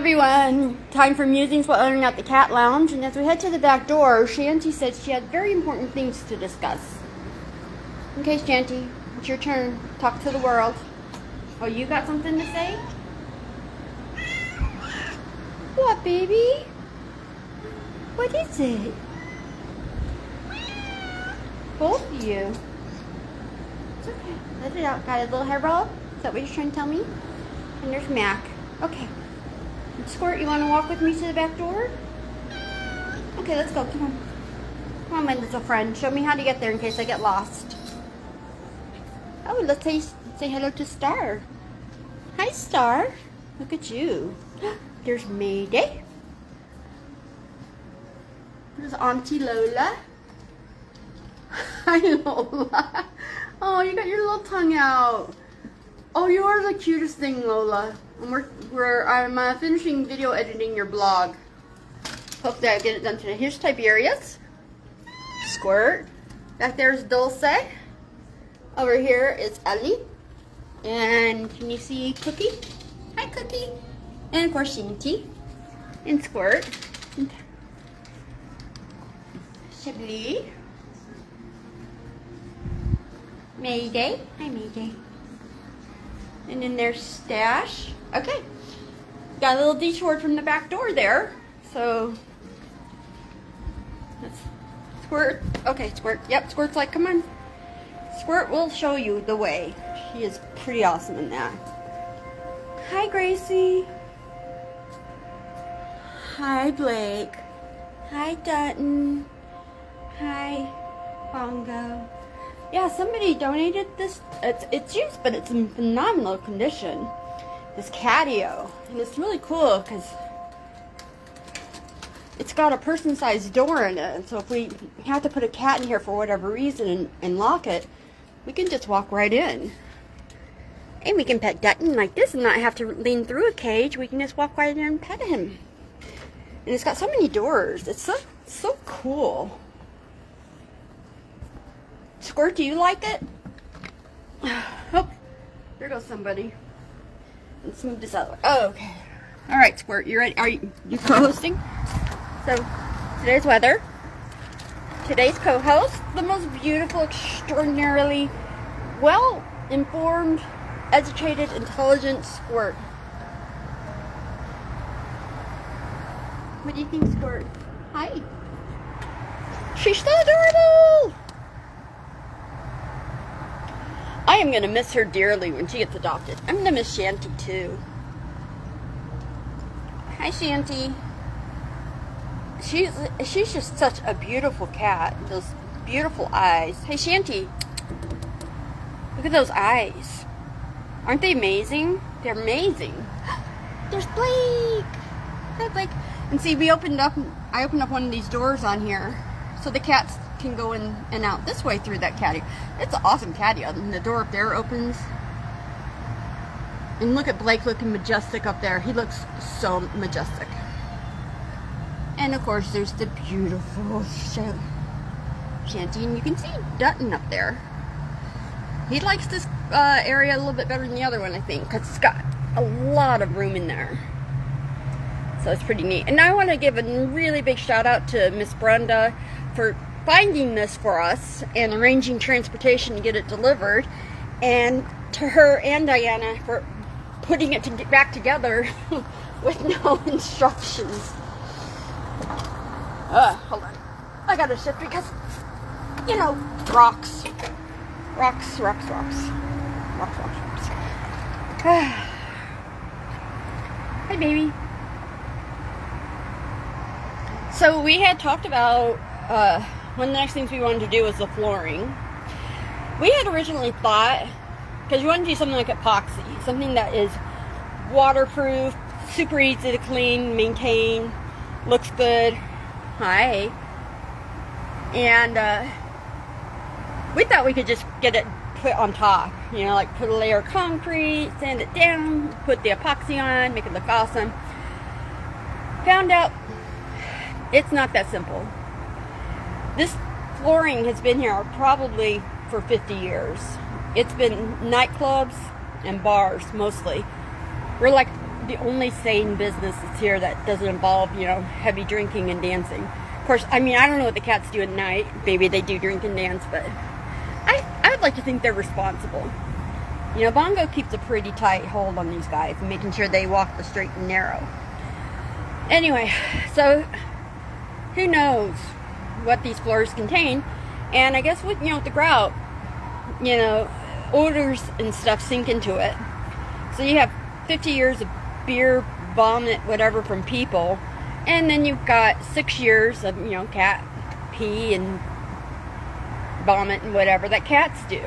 everyone, time for musings while owning out the cat lounge. And as we head to the back door, Shanty said she had very important things to discuss. Okay, Shanty, it's your turn. Talk to the world. Oh, you got something to say? What, baby? What is it? Both of you. It's okay. Let it out. Got a little hairball? Is that what you're trying to tell me? And there's Mac. Okay. Squirt, you want to walk with me to the back door? Okay, let's go. Come on. Come on, my little friend. Show me how to get there in case I get lost. Oh, let's say hello to Star. Hi, Star. Look at you. There's Mayday. There's Auntie Lola. Hi, Lola. Oh, you got your little tongue out. Oh, you are the cutest thing, Lola. And I'm finishing video editing your blog. Hopefully I'll get it done today. Here's Tiberius. Squirt. Back there's Dulce. Over here is Ellie. And can you see Cookie? Hi, Cookie. And of course, Shinty. And Squirt. And Chablis. Mayday. Hi, Mayday. And then there's Stash. Okay. Got a little detour from the back door there. So, let's Squirt. Okay, Squirt. Yep, Squirt's like, come on. Squirt will show you the way. She is pretty awesome in that. Hi, Gracie. Hi, Blake. Hi, Dutton. Hi, Bongo. Yeah, somebody donated this. It's used, but it's in phenomenal condition. This catio, and it's really cool because it's got a person-sized door in it. So if we have to put a cat in here for whatever reason and lock it, we can just walk right in. And we can pet Dutton like this and not have to lean through a cage. We can just walk right in and pet him. And it's got so many doors. It's so cool. Squirt, do you like it? Oh, there goes somebody. Let's move this out. Oh, okay. All right, Squirt, you ready? Are you co-hosting? So, today's weather. Today's co-host, the most beautiful, extraordinarily well-informed, educated, intelligent Squirt. What do you think, Squirt? Hi. She's so adorable! I am going to miss her dearly when she gets adopted. I'm going to miss Shanty too. Hi, Shanty. She's just such a beautiful cat. Those beautiful eyes. Hey, Shanty. Look at those eyes. Aren't they amazing? They're amazing. There's Blake. Hi, Blake. And see, I opened up one of these doors on here so the cats can go in and out this way through that catio. It's an awesome catio. And the door up there opens. And look at Blake looking majestic up there. He looks so majestic. And of course there's the beautiful Shanty. And you can see Dutton up there. He likes this area a little bit better than the other one, I think, because it's got a lot of room in there. So it's pretty neat. And I want to give a really big shout out to Miss Brenda for finding this for us and arranging transportation to get it delivered, and to her and Diana for putting it back together with no instructions. Hold on. I gotta shift because, you know, rocks. Hi, baby. So we had talked about one of the next things we wanted to do was the flooring. We had originally thought, because we wanted to do something like epoxy, something that is waterproof, super easy to clean, maintain, looks good. Hi. And we thought we could just get it put on top, you know, like put a layer of concrete, sand it down, put the epoxy on, make it look awesome. Found out it's not that simple. This flooring has been here probably for 50 years. It's been nightclubs and bars mostly. We're like the only sane business that's here that doesn't involve, heavy drinking and dancing. Of course, I don't know what the cats do at night. Maybe they do drink and dance, but I would like to think they're responsible. Bongo keeps a pretty tight hold on these guys, making sure they walk the straight and narrow. Anyway, so who knows what these floors contain? And I guess with the grout, odors and stuff sink into it. So you have 50 years of beer, vomit, whatever from people, and then you've got 6 years of cat pee and vomit and whatever that cats do.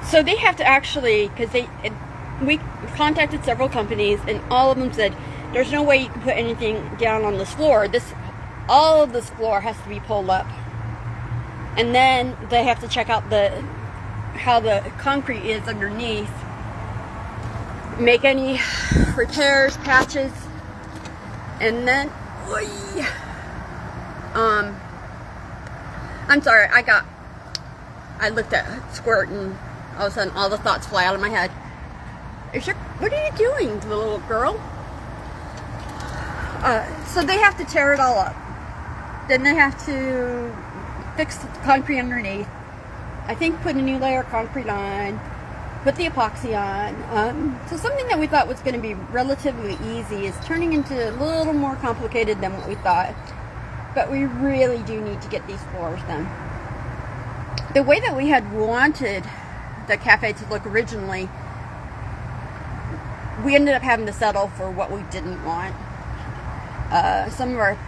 So they have to actually, because we contacted several companies, and all of them said there's no way you can put anything down on this floor. All of this floor has to be pulled up, and then they have to check out how the concrete is underneath, make any repairs, patches, and then I'm sorry, I looked at Squirt, and all of a sudden all the thoughts fly out of my head. What are you doing, little girl? So they have to tear it all up. Then they have to fix the concrete underneath. I think put a new layer of concrete on, put the epoxy on. So something that we thought was going to be relatively easy is turning into a little more complicated than what we thought. But we really do need to get these floors done. The way that we had wanted the cafe to look originally, we ended up having to settle for what we didn't want. Some of our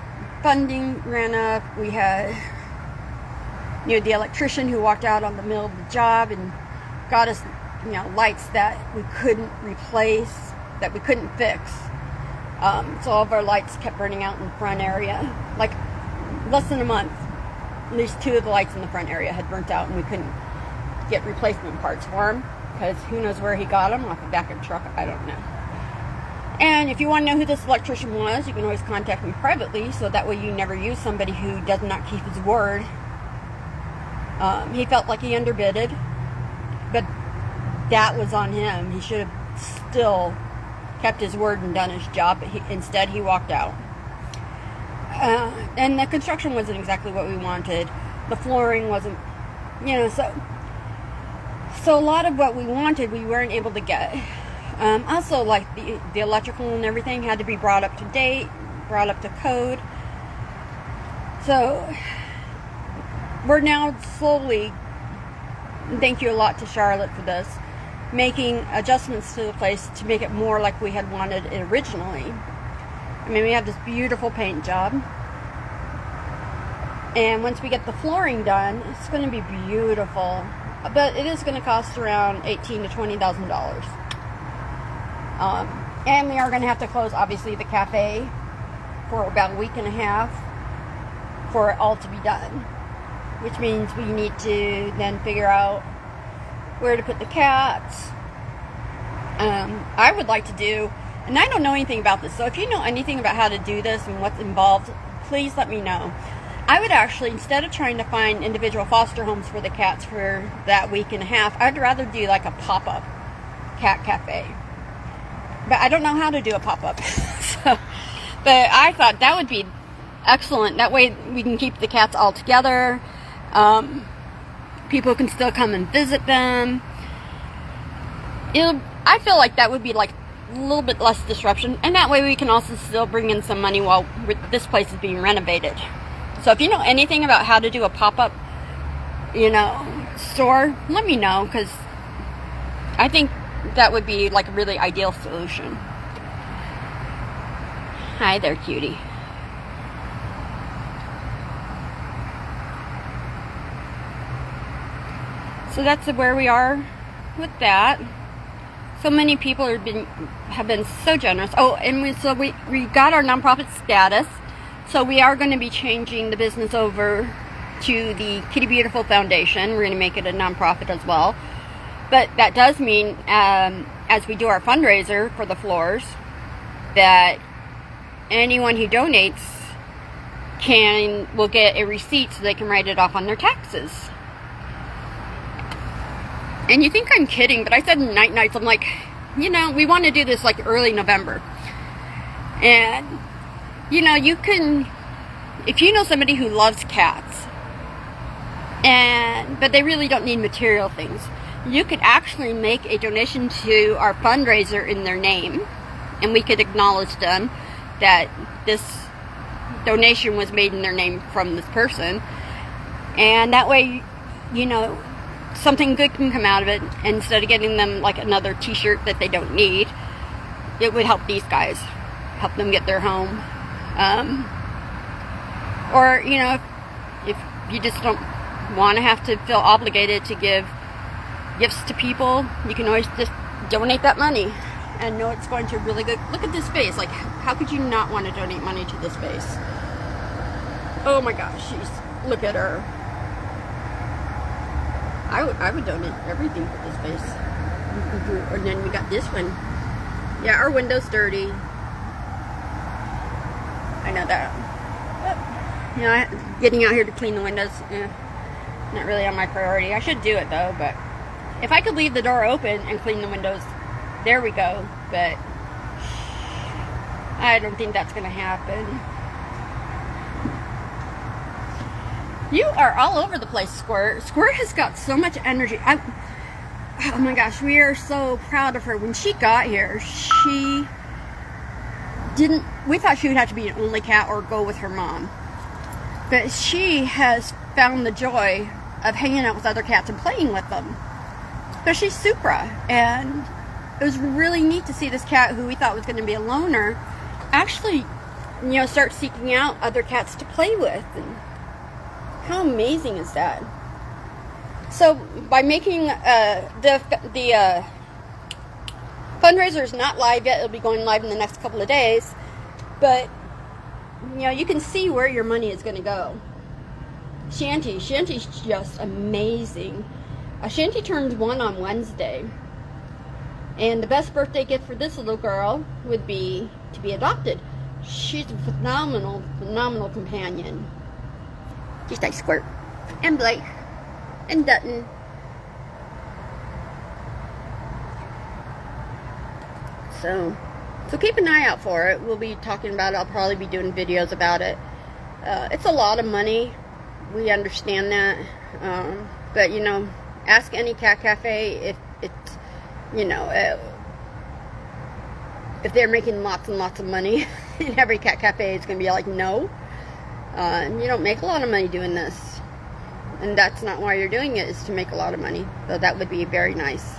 funding ran up. We had the electrician who walked out on the middle of the job and got us lights that we couldn't replace, that we couldn't fix. So all of our lights kept burning out in the front area. Like less than a month, at least 2 of the lights in the front area had burnt out, and we couldn't get replacement parts for them, because who knows where he got them, off the back of the truck, I don't know. And if you want to know who this electrician was, you can always contact me privately, so that way you never use somebody who does not keep his word. He felt like he underbidded, but that was on him. He should have still kept his word and done his job, but instead he walked out. And the construction wasn't exactly what we wanted. The flooring wasn't, so a lot of what we wanted we weren't able to get. Also, like the electrical and everything had to be brought up to date, brought up to code. So we're now slowly, thank you a lot to Charlotte for this, making adjustments to the place to make it more like we had wanted it originally. We have this beautiful paint job, and once we get the flooring done, it's going to be beautiful, but it is going to cost around $18,000 to $20,000. And we are going to have to close, obviously, the cafe for about a week and a half for it all to be done, which means we need to then figure out where to put the cats. I would like to do, and I don't know anything about this, so if you know anything about how to do this and what's involved, please let me know. I would actually, instead of trying to find individual foster homes for the cats for that week and a half, I'd rather do like a pop-up cat cafe. But I don't know how to do a pop-up. But I thought that would be excellent. That way we can keep the cats all together. People can still come and visit them. I feel like that would be like a little bit less disruption, and that way we can also still bring in some money while this place is being renovated. So if you know anything about how to do a pop-up, store, let me know, because I think that would be like a really ideal solution. Hi there, cutie. So that's where we are with that. So many people have been so generous. Oh, and we got our nonprofit status. So we are going to be changing the business over to the Kitty Beautiful Foundation. We're going to make it a nonprofit as well. But that does mean, as we do our fundraiser for the floors, that anyone who donates will get a receipt so they can write it off on their taxes. And you think I'm kidding, but I said nights. I'm like, you know, we want to do this like early November. And, you know, you can, if you know somebody who loves cats, but they really don't need material things, you could actually make a donation to our fundraiser in their name, and we could acknowledge them that this donation was made in their name from this person. And that way, you know, something good can come out of it. Instead of getting them like another t-shirt that they don't need, it would help these guys, help them get their home. Or, you know, if you just don't want to have to feel obligated to give gifts to people, you can always just donate that money and know it's going to really good. Look at this face. Like, how could you not want to donate money to this face? Oh my gosh, look at her. I would donate everything for this face. And then we got this one. Yeah, our window's dirty. I know that. But, you know, getting out here to clean the windows, not really on my priority. I should do it though, but if I could leave the door open and clean the windows, there we go. But I don't think that's going to happen. You are all over the place, Squirt. Squirt has got so much energy. Oh my gosh, we are so proud of her. When she got here, we thought she would have to be an only cat or go with her mom. But she has found the joy of hanging out with other cats and playing with them. But she's Supra, and it was really neat to see this cat who we thought was going to be a loner actually, you know, start seeking out other cats to play with. And how amazing is that? So by making the fundraiser is not live yet. It'll be going live in the next couple of days, but you know, you can see where your money is going to go. Shanty's just amazing. Shanty turns 1 on Wednesday, and the best birthday gift for this little girl would be to be adopted. She's a phenomenal companion. Just like Squirt and Blake and Dutton. So keep an eye out for it. We'll be talking about it. I'll probably be doing videos about it. It's a lot of money. We understand that. But, you know, ask any cat cafe if it's, you know, if they're making lots and lots of money. And every cat cafe is going to be like, no. You don't make a lot of money doing this. And that's not why you're doing it, is to make a lot of money. So that would be very nice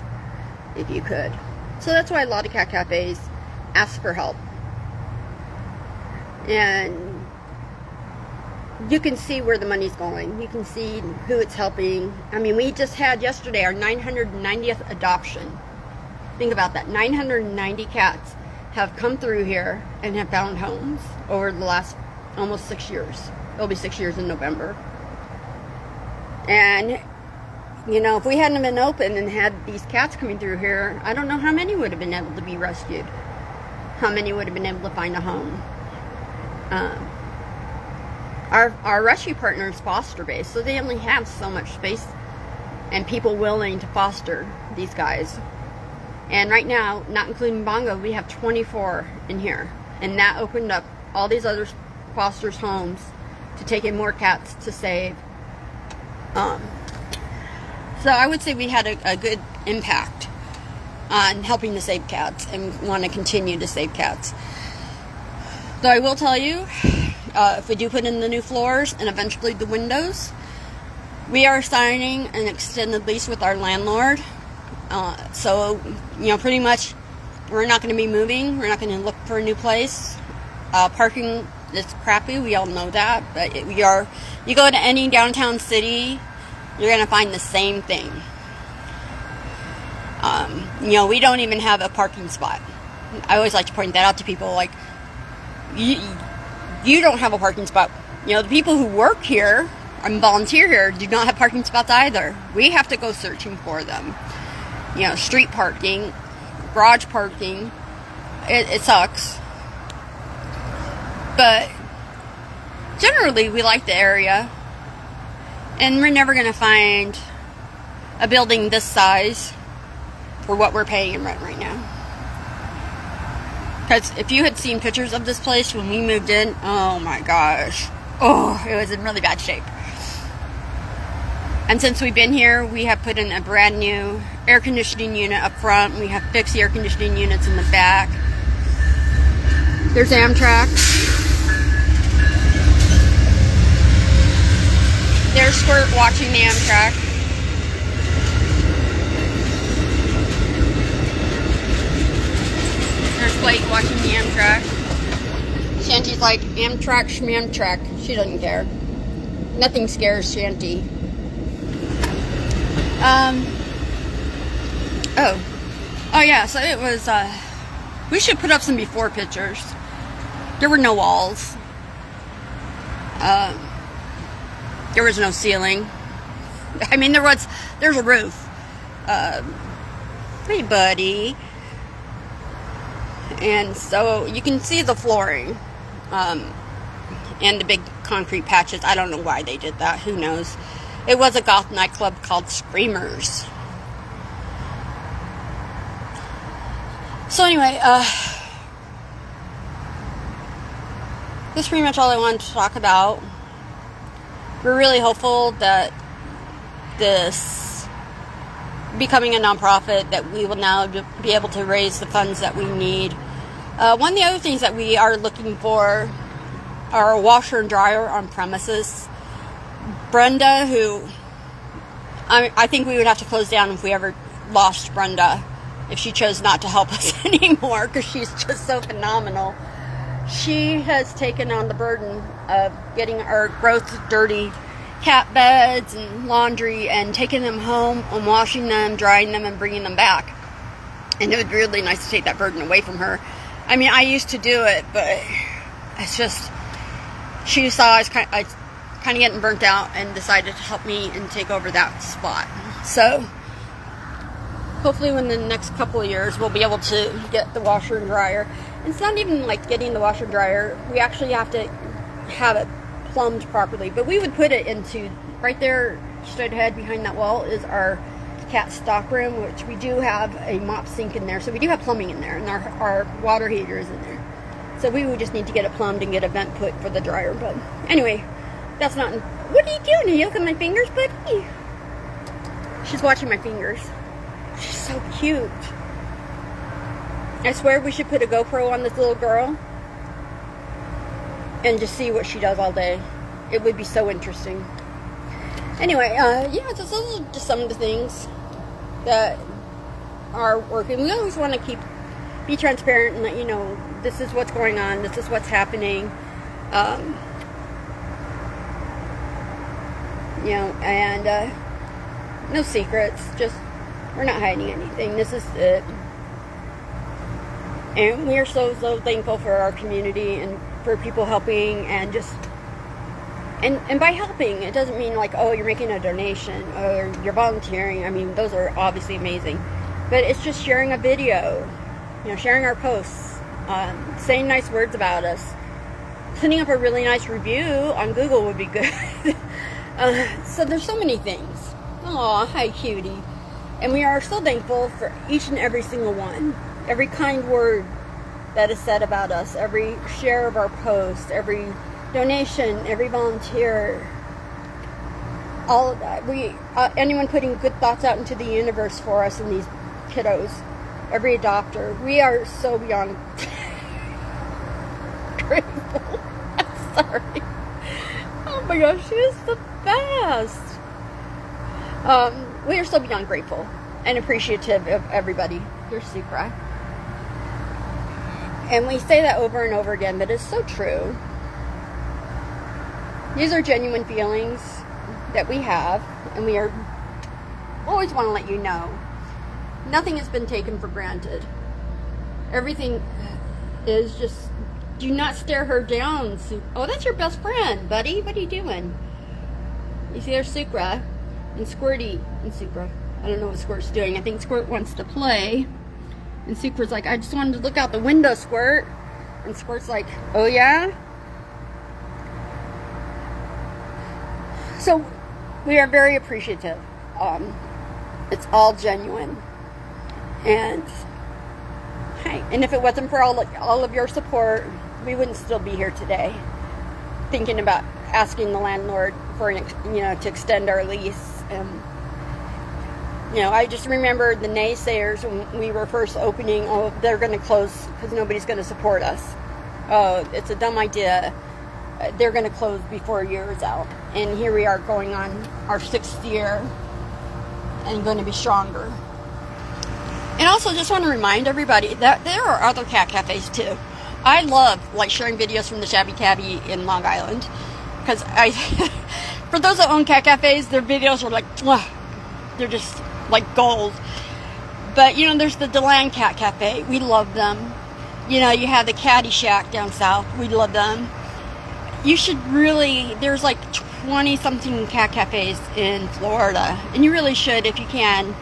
if you could. So that's why a lot of cat cafes ask for help. And you can see where the money's going. You can see who it's helping. I mean, we just had yesterday our 990th adoption. Think about that. 990 cats have come through here and have found homes over the last almost 6 years. It'll be 6 years in November. And, you know, if we hadn't been open and had these cats coming through here, I don't know how many would have been able to be rescued. How many would have been able to find a home. Our rescue partner is foster-based, so they only have so much space and people willing to foster these guys. And right now, not including Bongo, we have 24 in here. And that opened up all these other fosters' homes to take in more cats to save. So I would say we had a good impact on helping to save cats, and want to continue to save cats. Though I will tell you, if we do put in the new floors and eventually the windows, we are signing an extended lease with our landlord. So, you know, pretty much we're not going to be moving. We're not going to look for a new place. Parking is crappy. We all know that. But you go to any downtown city, you're going to find the same thing. You know, we don't even have a parking spot. I always like to point that out to people. Like, you don't have a parking spot. You know, the people who work here and volunteer here do not have parking spots either. We have to go searching for them. You know, street parking, garage parking, it sucks. But generally, we like the area. And we're never going to find a building this size for what we're paying in rent right now. Because if you had seen pictures of this place when we moved in, oh my gosh. Oh, it was in really bad shape. And since we've been here, we have put in a brand new air conditioning unit up front. We have fixed the air conditioning units in the back. There's Amtrak. There's Squirt watching the Amtrak. There's Blake watching the Amtrak. Shanty's like, Amtrak, schmamtrak. She doesn't care. Nothing scares Shanty. Oh yeah, so it was, we should put up some before pictures. There were no walls. There was no ceiling. I mean, there's a roof. Hey buddy. And so you can see the flooring, and the big concrete patches. I don't know why they did that. Who knows? It was a goth nightclub called Screamers. So anyway, that's pretty much all I wanted to talk about. We're really hopeful that this becoming a nonprofit, that we will now be able to raise the funds that we need. One of the other things that we are looking for are a washer and dryer on premises. Brenda, who I think we would have to close down if we ever lost Brenda, if she chose not to help us anymore, because she's just so phenomenal. She has taken on the burden of getting our gross, dirty cat beds and laundry and taking them home and washing them, drying them, and bringing them back. And it would be really nice to take that burden away from her. I mean, I used to do it, but it's just, she saw I was kind of getting burnt out and decided to help me and take over that spot. So hopefully within the next couple of years we'll be able to get the washer and dryer. It's not even like getting the washer and dryer. We actually have to have it plumbed properly. But we would put it into, right there, straight ahead behind that wall is our cat stock room, which we do have a mop sink in there. So we do have plumbing in there, and our water heater is in there. So we would just need to get it plumbed and get a vent put for the dryer. But anyway, that's not... What are you doing? Are you looking at my fingers, buddy? She's watching my fingers. She's so cute. I swear we should put a GoPro on this little girl and just see what she does all day. It would be so interesting. Anyway, yeah, those are just some of the things that are working. We always want to be transparent and let you know this is what's going on, this is what's happening. You know, and no secrets, just we're not hiding anything. This is it. And we are so thankful for our community and for people helping, and just and by helping, it doesn't mean like, oh, you're making a donation or you're volunteering. I mean, those are obviously amazing, but it's just sharing a video, you know, sharing our posts, saying nice words about us, putting up a really nice review on Google would be good. So there's so many things. Aw, hi cutie. And we are so thankful for each and every single one. Every kind word that is said about us, every share of our posts, every donation, every volunteer, all of that. Anyone putting good thoughts out into the universe for us and these kiddos, every adopter. We are so beyond grateful. I'm sorry. Oh my gosh, she is the best. We are so beyond grateful and appreciative of everybody. Here's Sucra. And we say that over and over again, but it's so true. These are genuine feelings that we have, and we always want to let you know. Nothing has been taken for granted. Everything is just, do not stare her down. Oh, that's your best friend, buddy. What are you doing? You see, there's Sucra and Squirty and Sucra. I don't know what Squirt's doing. I think Squirt wants to play. And Sucra's like, I just wanted to look out the window, Squirt. And Squirt's like, oh yeah? So we are very appreciative. It's all genuine. And hey, and if it wasn't for all of your support, we wouldn't still be here today, thinking about asking the landlord for to extend our lease. I just remember the naysayers when we were first opening. Oh, they're going to close because nobody's going to support us. Oh, it's a dumb idea. They're going to close before a year is out. And here we are going on our 6th year and going to be stronger. And also just want to remind everybody that there are other cat cafes too. I love sharing videos from the Shabby Cabbie in Long Island, because for those that own cat cafes, their videos are they're just like gold. But there's the DeLand Cat Cafe. We love them. You have the Caddy Shack down south. We love them. You should really, there's 20 something cat cafes in Florida, and you really should, if you can,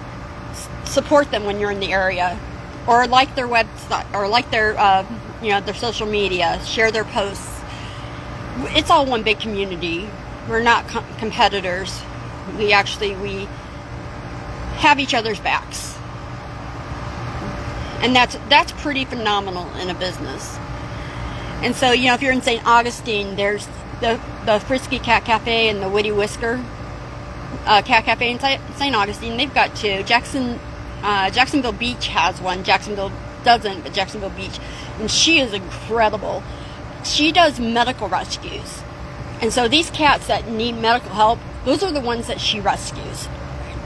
support them when you're in the area, or like their website, or like their their social media, share their posts. It's all one big community. We're not competitors. We have each other's backs, and that's pretty phenomenal in a business. And so if you're in St. Augustine, there's the Frisky Cat Cafe and the Witty Whisker Cat Cafe in St. Augustine. They've got 2. Jacksonville Beach has one. Jacksonville doesn't, but Jacksonville Beach. And she is incredible. She does medical rescues. And so these cats that need medical help, those are the ones that she rescues.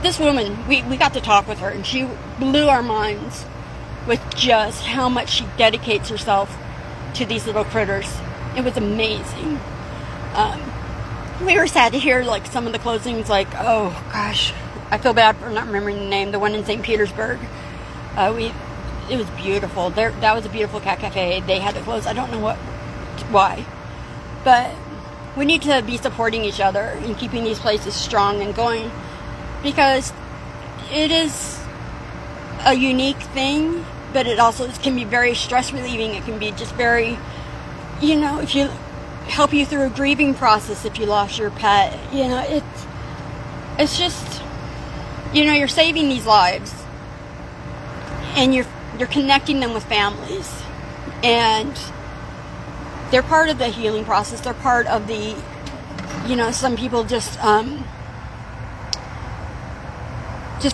This woman, we got to talk with her, and she blew our minds with just how much she dedicates herself to these little critters. It was amazing. We were sad to hear some of the closings, oh gosh, I feel bad for not remembering the name, the one in St. Petersburg. It was beautiful. That was a beautiful cat cafe. They had to close. I don't know why. But we need to be supporting each other and keeping these places strong and going, because it is a unique thing, but it also can be very stress relieving. It can be just very, if you help you through a grieving process if you lost your pet. It's just, you're saving these lives, and you're connecting them with families, and they're part of the healing process. They're part of the, some people just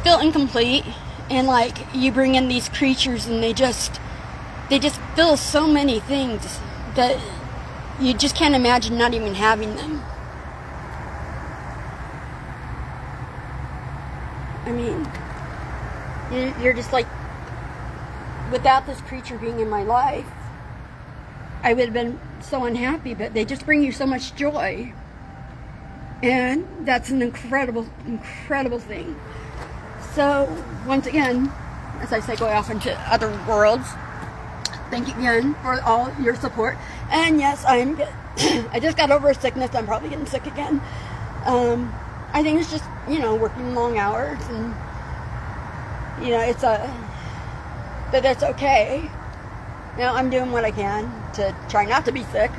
feel incomplete, and you bring in these creatures, and they just feel so many things that you just can't imagine not even having them. I mean, you're just without this creature being in my life, I would have been so unhappy, but they just bring you so much joy. And that's an incredible, incredible thing. So, once again, as I say, going off into other worlds, thank you again for all your support. And yes, I just got over a sickness. I'm probably getting sick again. I think it's just, working long hours, and, but that's okay. I'm doing what I can to try not to be sick,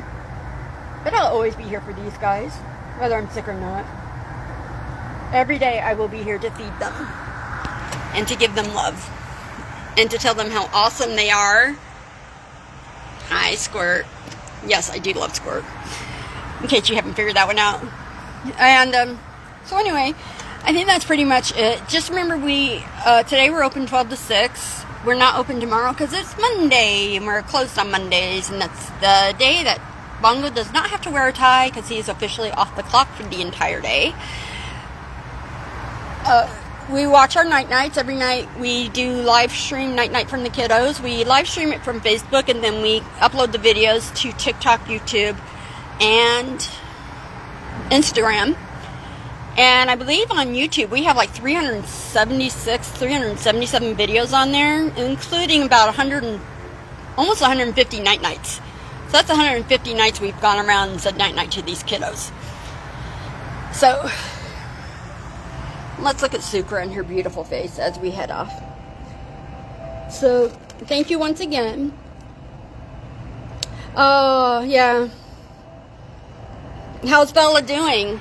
but I'll always be here for these guys, whether I'm sick or not. Every day I will be here to feed them, and to give them love, and to tell them how awesome they are. Hi, Squirt. Yes, I do love Squirt, in case you haven't figured that one out. And so anyway, I think that's pretty much it. Just remember, today we're open 12 to 6. We're not open tomorrow because it's Monday, and we're closed on Mondays, and that's the day that Bongo does not have to wear a tie, because he is officially off the clock for the entire day. We watch our nights. Every night we do live stream night from the kiddos. We live stream it from Facebook, and then we upload the videos to TikTok, YouTube, and Instagram. And I believe on YouTube we have 377 videos on there, including about almost 150 nights. So that's 150 nights we've gone around and said night to these kiddos. So let's look at Sucra and her beautiful face as we head off. So thank you once again. Oh, yeah. How's Bella doing?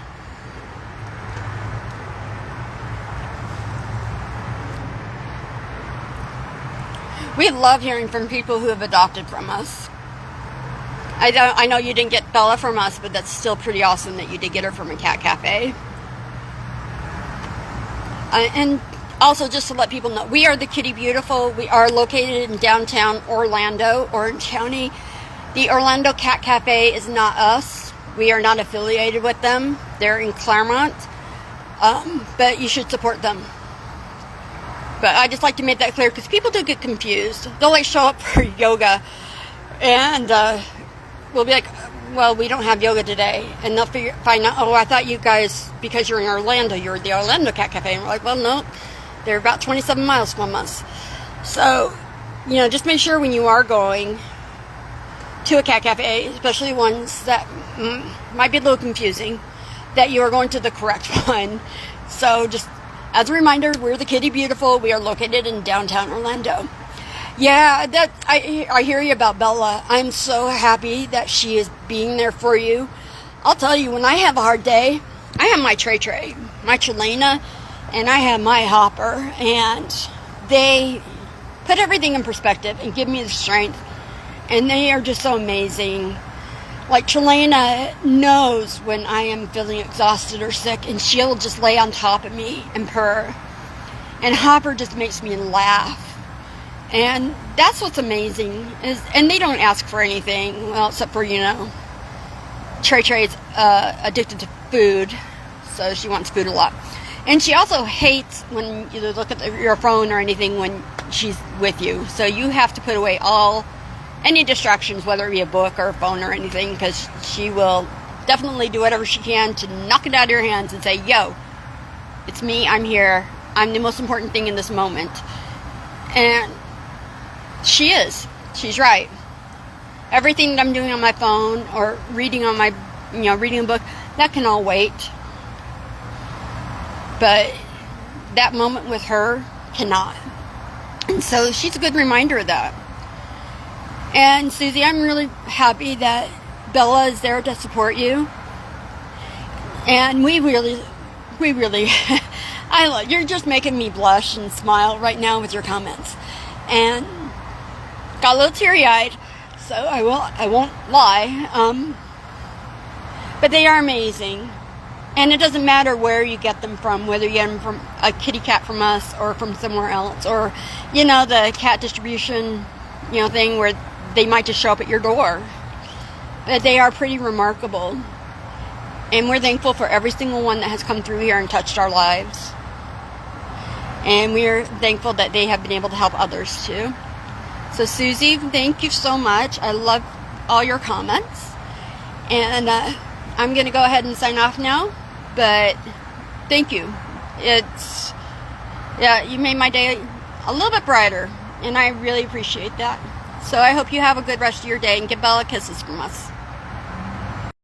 We love hearing from people who have adopted from us. I know you didn't get Bella from us, but that's still pretty awesome that you did get her from a cat cafe. And also, just to let people know, we are the Kitty Beautiful. We are located in downtown Orlando, Orange County. The Orlando Cat Cafe is not us. We are not affiliated with them. They're in Claremont. But you should support them. But I just like to make that clear because people do get confused. They'll like show up for yoga and we'll be like, well, we don't have yoga today. And they'll find out, oh, I thought you guys, because you're in Orlando, you're the Orlando Cat Cafe. And we're like, well, no, they're about 27 miles from us. So, you know, just make sure when you are going to a cat cafe, especially ones that might be a little confusing, that you are going to the correct one. So just as a reminder, we're the Kitty Beautiful. We are located in downtown Orlando. Yeah, that I hear you about Bella. I'm so happy that she is being there for you. I'll tell you, when I have a hard day, I have my Trey, my Chelena, and I have my Hopper, and they put everything in perspective and give me the strength. And they are just so amazing. Like, Chelena knows when I am feeling exhausted or sick, and she'll just lay on top of me and purr. And Hopper just makes me laugh. And that's what's amazing. And they don't ask for anything, well, except for, you know, Trey's addicted to food, so she wants food a lot. And she also hates when you look at your phone or anything when she's with you. So you have to put away any distractions, whether it be a book or a phone or anything, because she will definitely do whatever she can to knock it out of your hands and say, yo, it's me, I'm here, I'm the most important thing in this moment. And she's right. Everything that I'm doing on my phone or reading on my, reading a book, that can all wait. But that moment with her cannot. And so she's a good reminder of that. And Susie, I'm really happy that Bella is there to support you. And we really, you're just making me blush and smile right now with your comments. And got a little teary-eyed, so I won't lie. But they are amazing. And it doesn't matter where you get them from, whether you get them from a kitty cat from us or from somewhere else, or, the cat distribution, thing where they might just show up at your door. But they are pretty remarkable. And we're thankful for every single one that has come through here and touched our lives. And we're thankful that they have been able to help others too. So Susie, thank you so much. I love all your comments. And I'm going to go ahead and sign off now. But thank you. You made my day a little bit brighter. And I really appreciate that. So I hope you have a good rest of your day and give Bella kisses from us.